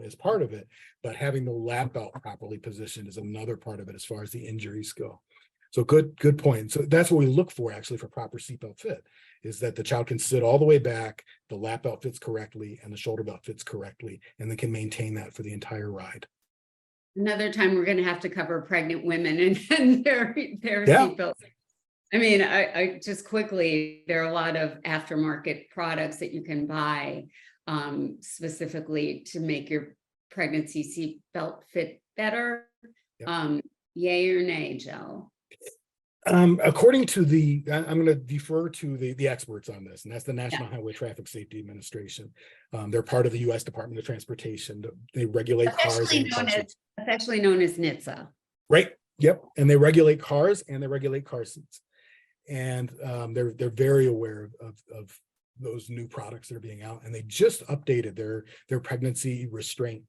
Is part of it, but having the lap belt properly positioned is another part of it as far as the injuries go. So good point. So that's what we look for actually for proper seatbelt fit, is that the child can sit all the way back, the lap belt fits correctly, and the shoulder belt fits correctly, and they can maintain that for the entire ride. Another time we're going to have to cover pregnant women and their seatbelts. I mean, I just quickly, there are a lot of aftermarket products that you can buy specifically to make your pregnancy seat belt fit better. Yay or nay, Joe? According to I'm going to defer to the experts on this, and that's the National Highway Traffic Safety Administration. They're part of the U.S. Department of Transportation. They regulate cars. That's actually known as NHTSA. Right. Yep. And they regulate cars and they regulate car seats. And they're very aware of those new products that are being out, and they just updated their pregnancy restraint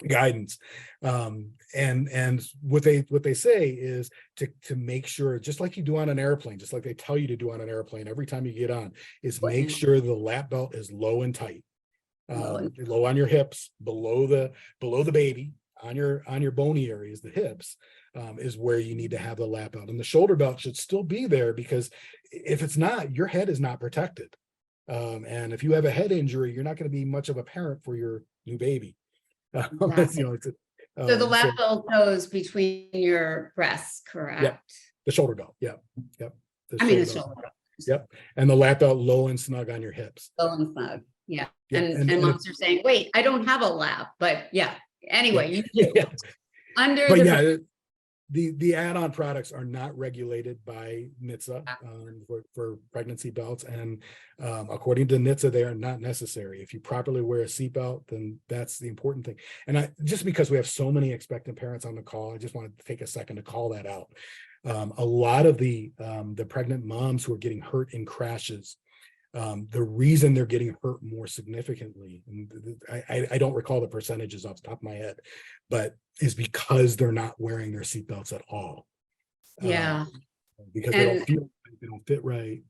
guidance. And what they say is to make sure, just like you do on an airplane, just like they tell you to do on an airplane every time you get on, is make sure the lap belt is low and tight, low on your hips, below the baby, on your bony areas, the hips, is where you need to have the lap belt, and the shoulder belt should still be there, because if it's not, your head is not protected. And if you have a head injury, you're not going to be much of a parent for your new baby. Exactly. So the lap belt goes between your breasts, correct? Yep. The shoulder belt. Yep. I mean, the shoulder belt. Yep. And the lap belt low and snug on your hips. Low and snug. Yeah. Yeah. And moms are saying, wait, I don't have a lap, but yeah. Anyway, you do. Yeah. Under But the yeah, the add-on products are not regulated by NHTSA for pregnancy belts, and according to NHTSA, they are not necessary. If you properly wear a seatbelt, then that's the important thing. And just because we have so many expectant parents on the call, I just wanted to take a second to call that out. A lot of the pregnant moms who are getting hurt in crashes, the reason they're getting hurt more significantly, and I don't recall the percentages off the top of my head, but is because they're not wearing their seatbelts at all. Yeah. Because they don't fit right.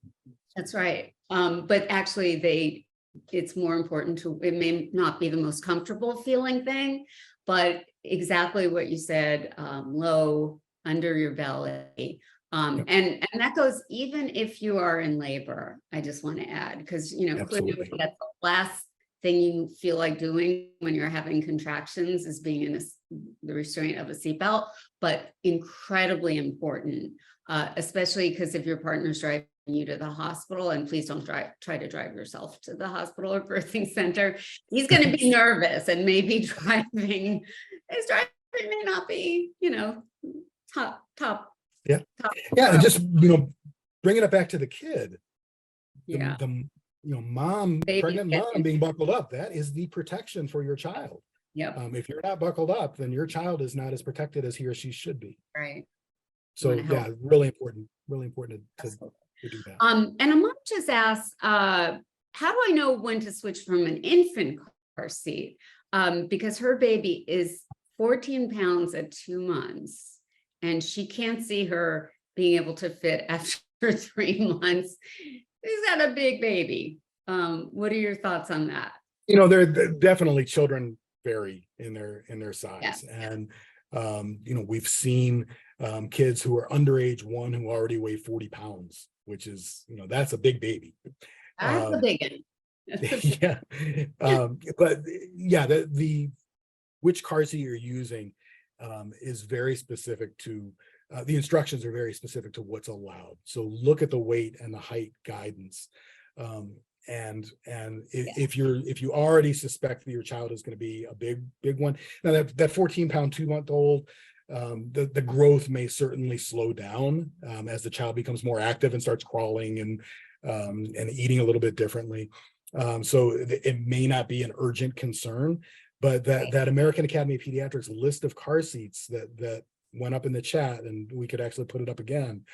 That's right. But actually it's more important it may not be the most comfortable feeling thing, but exactly what you said, low under your belly. And that goes even if you are in labor, I just want to add, because, clearly that's the last thing you feel like doing when you're having contractions is being in the restraint of a seatbelt, but incredibly important, especially because if your partner's driving you to the hospital, and please don't try to drive yourself to the hospital or birthing center, he's going to be nervous, and maybe his driving may not be, top. Yeah. And just, bringing it back to the kid. The pregnant mom being buckled up, that is the protection for your child. Yep. If you're not buckled up, then your child is not as protected as he or she should be. Right. So yeah, really important to do that. And a mom just asked, how do I know when to switch from an infant car seat? Because her baby is 14 pounds at 2 months, and she can't see her being able to fit after 3 months. She's got a big baby. What are your thoughts on that? They're definitely, children vary in their size. Yes. And we've seen kids who are underage 1 who already weigh 40 pounds, which is, that's a big baby. That's a big one. Yeah. But yeah, the which car seat you're using is very specific to the instructions are very specific to what's allowed. So look at the weight and the height guidance. And if you already suspect that your child is going to be a big one, now that 14-pound 2-month-old, the growth may certainly slow down as the child becomes more active and starts crawling and eating a little bit differently. So it may not be an urgent concern, but that American Academy of Pediatrics list of car seats that went up in the chat, and we could actually put it up again,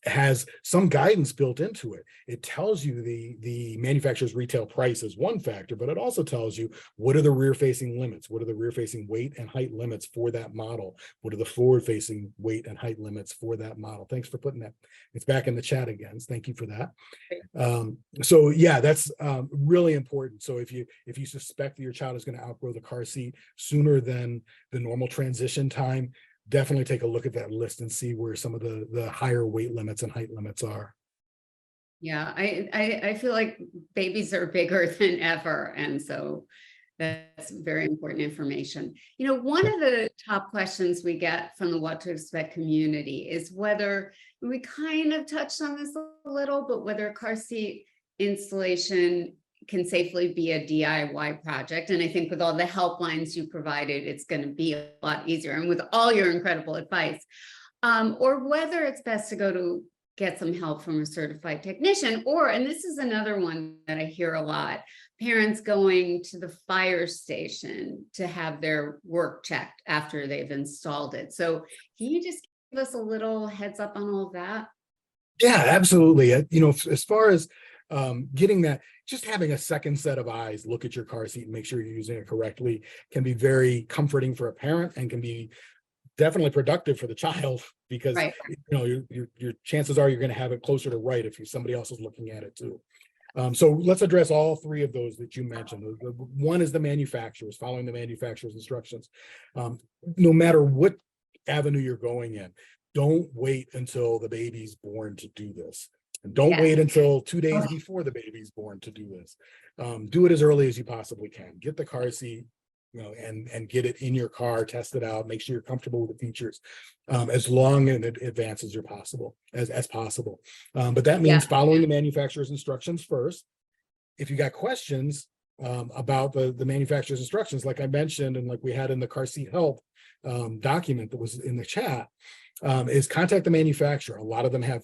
has some guidance built into it. It tells you the manufacturer's retail price is one factor, but it also tells you what are the rear-facing limits, what are the rear-facing weight and height limits for that model, what are the forward-facing weight and height limits for that model. Thanks for putting that. It's back in the chat again. Thank you for that. So yeah, that's really important. So if you suspect that your child is going to outgrow the car seat sooner than the normal transition time, definitely take a look at that list and see where some of the higher weight limits and height limits are. Yeah, I feel like babies are bigger than ever. And so that's very important information. One of the top questions we get from the What to Expect community is whether, we kind of touched on this a little, but whether car seat installation can safely be a DIY project. And I think with all the helplines you provided, it's going to be a lot easier. And with all your incredible advice, or whether it's best to go to get some help from a certified technician, and this is another one that I hear a lot, parents going to the fire station to have their work checked after they've installed it. So can you just give us a little heads up on all of that? Yeah, absolutely. As far as getting that, just having a second set of eyes look at your car seat and make sure you're using it correctly can be very comforting for a parent, and can be definitely productive for the child, because your chances are you're going to have it closer to right if somebody else is looking at it too. So let's address all three of those that you mentioned. One is the manufacturers, following the manufacturer's instructions. No matter what avenue you're going in, don't wait until the baby's born to do this. And don't wait until 2 days before the baby's born to do this. Do it as early as you possibly can. Get the car seat, and get it in your car, test it out, make sure you're comfortable with the features, as long in advance as possible. But that means following the manufacturer's instructions first. If you got questions about the manufacturer's instructions, like I mentioned, and like we had in the car seat help document that was in the chat, is contact the manufacturer. A lot of them have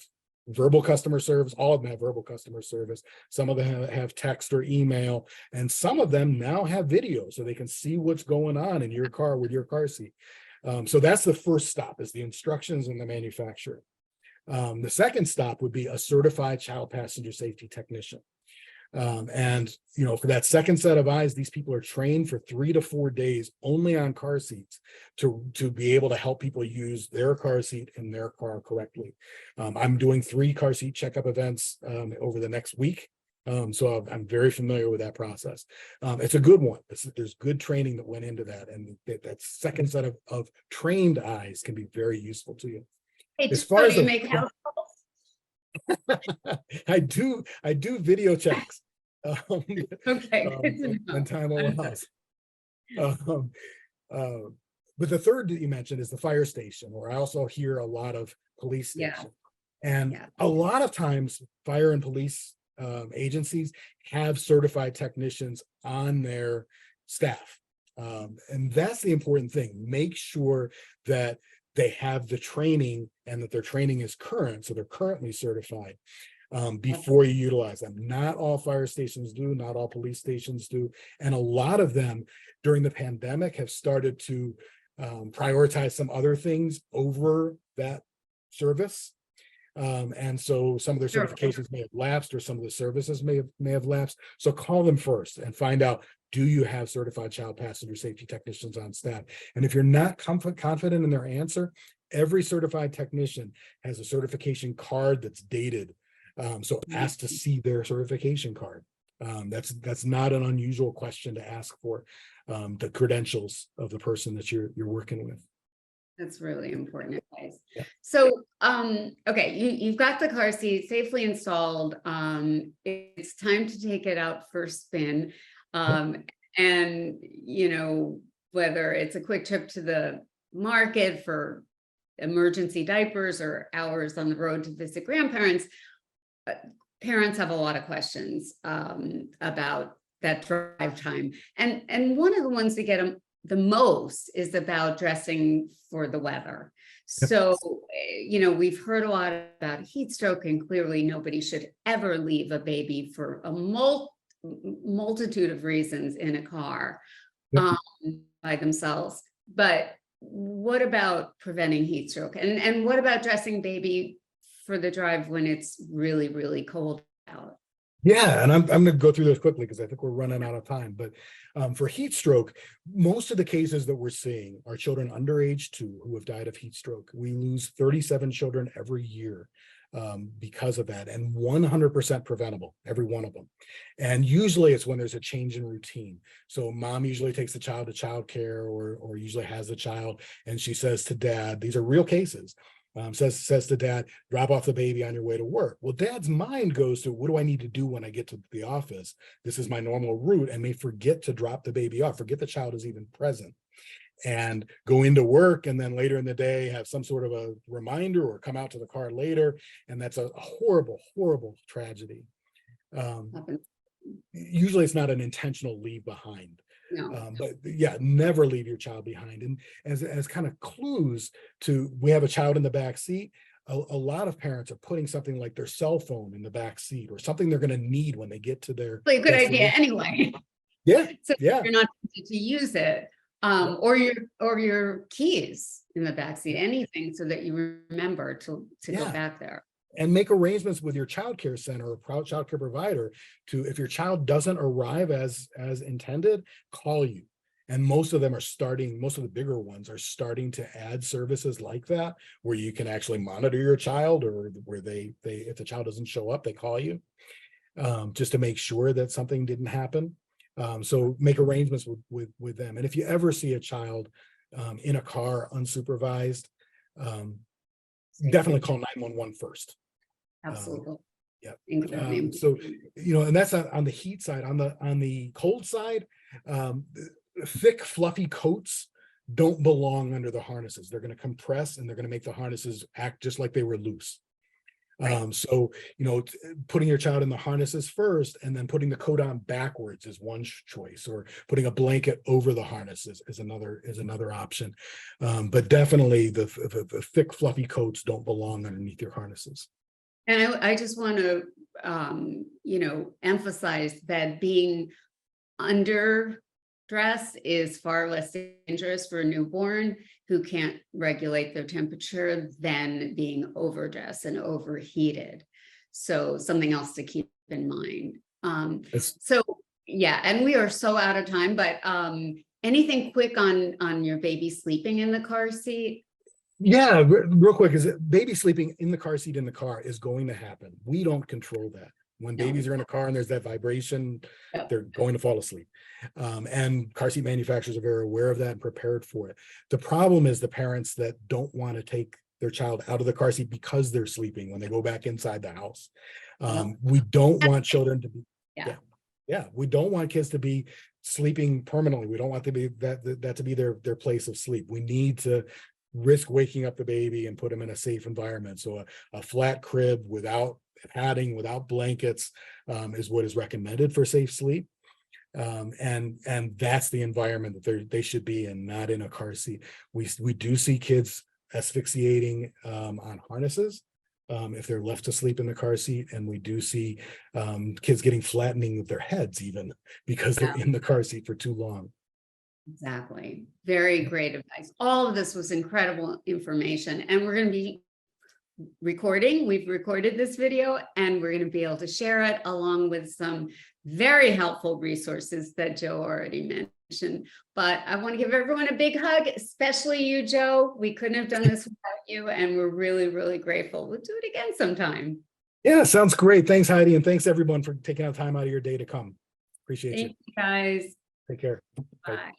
verbal customer service. All of them have verbal customer service. Some of them have text or email, and some of them now have video so they can see what's going on in your car with your car seat. So that's the first stop, is the instructions and the manufacturer. The second stop would be a certified child passenger safety technician. And for that second set of eyes, these people are trained for 3 to 4 days only on car seats to be able to help people use their car seat in their car correctly. I'm doing 3 car seat checkup events over the next week. So I'm very familiar with that process. It's a good one. There's good training that went into that, and that second set of trained eyes can be very useful to you. Hey, As far as you make house I do video checks. Okay, good to know. When time allows. But the third that you mentioned is the fire station, where I also hear a lot of police station. And a lot of times fire and police agencies have certified technicians on their staff. And that's the important thing. Make sure that they have the training and that their training is current, so they're currently certified before you utilize them. Not all fire stations do, not all police stations do, and a lot of them during the pandemic have started to prioritize some other things over that service. And so some of their certifications may have lapsed, or some of the services may have lapsed. So call them first and find out, do you have certified child passenger safety technicians on staff? And if you're not confident in their answer, every certified technician has a certification card that's dated. So ask to see their certification card. That's not an unusual question to ask for, the credentials of the person that you're working with. That's really important advice. So, okay, you've got the car seat safely installed. It's time to take it out for a spin. And, whether it's a quick trip to the market for emergency diapers or hours on the road to visit grandparents, parents have a lot of questions about that drive time. And one of the ones we get the most is about dressing for the weather. So, we've heard a lot about heat stroke, and clearly nobody should ever leave a baby for a multitude of reasons in a car by themselves. But what about preventing heat stroke? And what about dressing baby for the drive when it's really, really cold out? Yeah, and I'm going to go through this quickly because I think we're running out of time. But for heat stroke, most of the cases that we're seeing are children under age 2 who have died of heat stroke. We lose 37 children every year because of that, and 100% preventable, every one of them. And usually it's when there's a change in routine. So mom usually takes the child to childcare, or usually has the child, and she says to dad, these are real cases, says to dad, drop off the baby on your way to work. Well, dad's mind goes to, what do I need to do when I get to the office? This is my normal route, and may forget to drop the baby off, forget the child is even present, and go into work, and then later in the day have some sort of a reminder or come out to the car later. And that's a horrible, horrible tragedy. Usually it's not an intentional leave behind. No. But yeah, never leave your child behind. And as kind of clues to, we have a child in the back seat, a lot of parents are putting something like their cell phone in the back seat, or something they're going to need when they get to their Like a good idea anyway. So you're not tempted to use it, or your keys in the back seat, anything so that you remember to go back there. And make arrangements with your childcare center or childcare provider to, if your child doesn't arrive as intended, call you. And most of them are starting, most of the bigger ones are starting to add services like that, where you can actually monitor your child, or where they if the child doesn't show up, they call you. just to make sure that something didn't happen. So make arrangements with them. And if you ever see a child in a car unsupervised, definitely call 911 first. Absolutely. Yeah. Incredibly. So, and that's on the heat side. On the cold side, thick, fluffy coats don't belong under the harnesses. They're going to compress and they're going to make the harnesses act just like they were loose. Right. So, putting your child in the harnesses first and then putting the coat on backwards is one choice, or putting a blanket over the harnesses is another option. But definitely the thick, fluffy coats don't belong underneath your harnesses. And I just want to, emphasize that being underdressed is far less dangerous for a newborn who can't regulate their temperature than being overdressed and overheated. So something else to keep in mind. So yeah, and we are so out of time, but anything quick on your baby sleeping in the car seat? Yeah, real quick, is that baby sleeping in the car seat in the car is going to happen. We don't control that. When babies are in a car and there's that vibration, they're going to fall asleep. And car seat manufacturers are very aware of that and prepared for it. The problem is the parents that don't want to take their child out of the car seat because they're sleeping when they go back inside the house. We don't want children to be, we don't want kids to be sleeping permanently. We don't want to be that to be their place of sleep. We need to risk waking up the baby and put them in a safe environment. So a flat crib without padding, without blankets, is what is recommended for safe sleep. And that's the environment that they should be in, not in a car seat. We do see kids asphyxiating on harnesses if they're left to sleep in the car seat, and we do see kids getting flattening of their heads even because they're in the car seat for too long. Exactly. Very great advice. All of this was incredible information, and we're going to be recording. We've recorded this video and we're going to be able to share it along with some very helpful resources that Joe already mentioned. But I want to give everyone a big hug, especially you, Joe. We couldn't have done this without you, and we're really, really grateful. We'll do it again sometime. Yeah, sounds great. Thanks, Heidi. And thanks everyone for taking out time out of your day to come. Appreciate you. Thank you, guys. Take care. Bye.